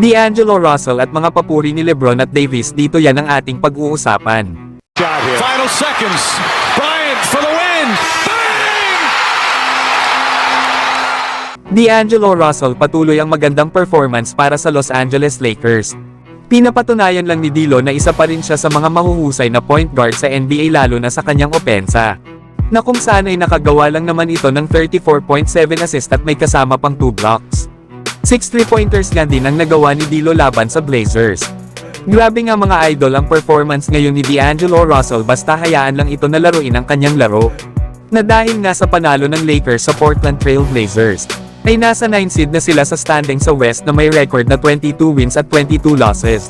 D'Angelo Russell at mga papuri ni LeBron at Davis, dito yan ang ating pag-uusapan. Final seconds. Bryant for the win. Bang! D'Angelo Russell patuloy ang magandang performance para sa Los Angeles Lakers. Pinapatunayan lang ni D'Lo na isa pa rin siya sa mga mahuhusay na point guard sa NBA, lalo na sa kanyang opensa, na kung saan ay nakagawa lang naman ito ng 34.7 assist at may kasama pang 2 blocks. 6 3-pointers nga din ang nagawa ni D'Lo laban sa Blazers. Grabe nga mga idol ang performance ngayon ni D'Angelo Russell, basta hayaan lang ito na laruin ang kanyang laro. Na dahil nga sa panalo ng Lakers sa Portland Trail Blazers, ay nasa 9 seed na sila sa standing sa West na may record na 22 wins at 22 losses.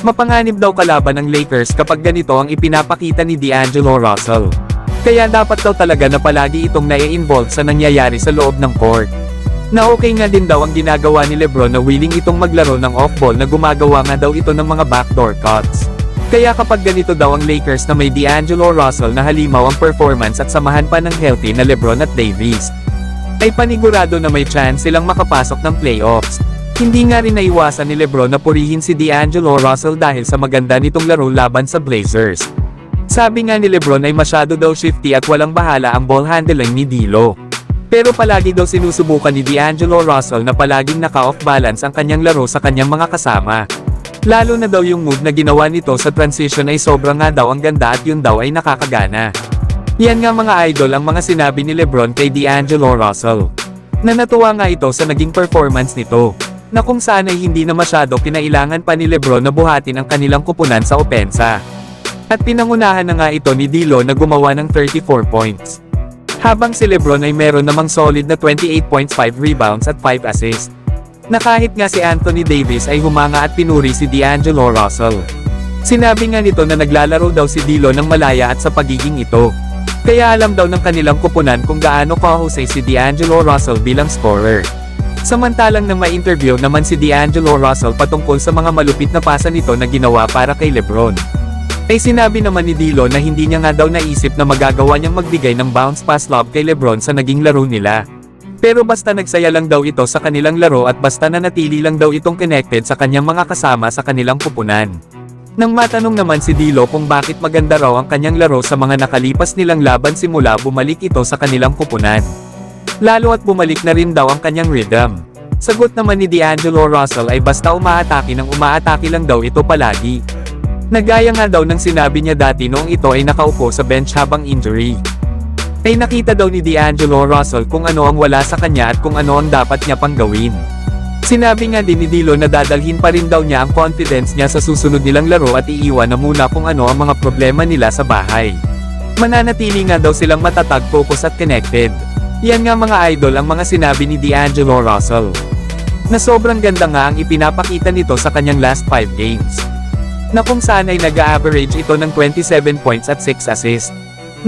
Mapanganib daw kalaban ng Lakers kapag ganito ang ipinapakita ni D'Angelo Russell. Kaya dapat daw talaga na palagi itong nai-involve sa nangyayari sa loob ng court. Na okay nga din daw ang ginagawa ni LeBron na willing itong maglaro ng off-ball, na gumagawa nga daw ito ng mga backdoor cuts. Kaya kapag ganito daw ang Lakers na may D'Angelo Russell na halimaw ang performance at samahan pa ng healthy na LeBron at Davis, ay panigurado na may chance silang makapasok ng playoffs. Hindi nga rin naiwasan ni LeBron na purihin si D'Angelo Russell dahil sa maganda nitong laro laban sa Blazers. Sabi nga ni LeBron ay masyado daw shifty at walang bahala ang ball handling ni D'Lo. Pero palagi daw sinusubukan ni D'Angelo Russell na palaging naka-off balance ang kanyang laro sa kanyang mga kasama. Lalo na daw yung move na ginawa nito sa transition ay sobrang nga daw ang ganda at yun daw ay nakakagana. Yan nga mga idol ang mga sinabi ni LeBron kay D'Angelo Russell. Na natuwa nga ito sa naging performance nito, na kung saan ay hindi na masyado kinailangan pa ni LeBron na buhatin ang kanilang kupunan sa opensa. At pinangunahan na nga ito ni D'Lo na gumawa ng 34 points. Habang si LeBron ay meron namang solid na 28.5 rebounds at 5 assists. Na kahit nga si Anthony Davis ay humanga at pinuri si D'Angelo Russell. Sinabi nga nito na naglalaro daw si D'Lo ng malaya at sa pagiging ito. Kaya alam daw ng kanilang kupunan kung gaano kahusay si D'Angelo Russell bilang scorer. Samantalang na ma-interview naman si D'Angelo Russell patungkol sa mga malupit na pasa nito na ginawa para kay LeBron, ay sinabi naman ni D'Lo na hindi niya nga daw naisip na magagawa niyang magbigay ng bounce pass lob kay LeBron sa naging laro nila. Pero basta nagsaya lang daw ito sa kanilang laro at basta nanatili lang daw itong connected sa kanyang mga kasama sa kanilang kupunan. Nang matanong naman si D'Lo kung bakit maganda raw ang kanyang laro sa mga nakalipas nilang laban simula bumalik ito sa kanilang kupunan, lalo at bumalik na rin daw ang kanyang rhythm, sagot naman ni D'Angelo Russell ay basta umaatake ng umaatake lang daw ito palagi. Nagaya nga daw ng sinabi niya dati noong ito ay nakaupo sa bench habang injury. Ay nakita daw ni D'Angelo Russell kung ano ang wala sa kanya at kung ano ang dapat niya pang gawin. Sinabi nga din ni D'Lo na dadalhin pa rin daw niya ang confidence niya sa susunod nilang laro at iiwan na muna kung ano ang mga problema nila sa bahay. Mananatili nga daw silang matatag, focus at connected. Yan nga mga idol ang mga sinabi ni D'Angelo Russell. Na sobrang ganda nga ang ipinapakita nito sa kanyang last 5 games. Na kung saan ay nag-a-average ito ng 27 points at 6 assists.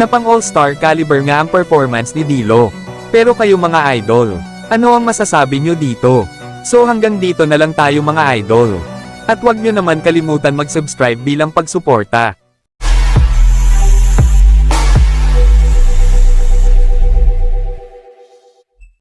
Na pang all-star caliber nga ang performance ni D'Lo. Pero kayo mga idol, ano ang masasabi nyo dito? So hanggang dito na lang tayo mga idol. At wag nyo naman kalimutan mag-subscribe bilang pagsuporta.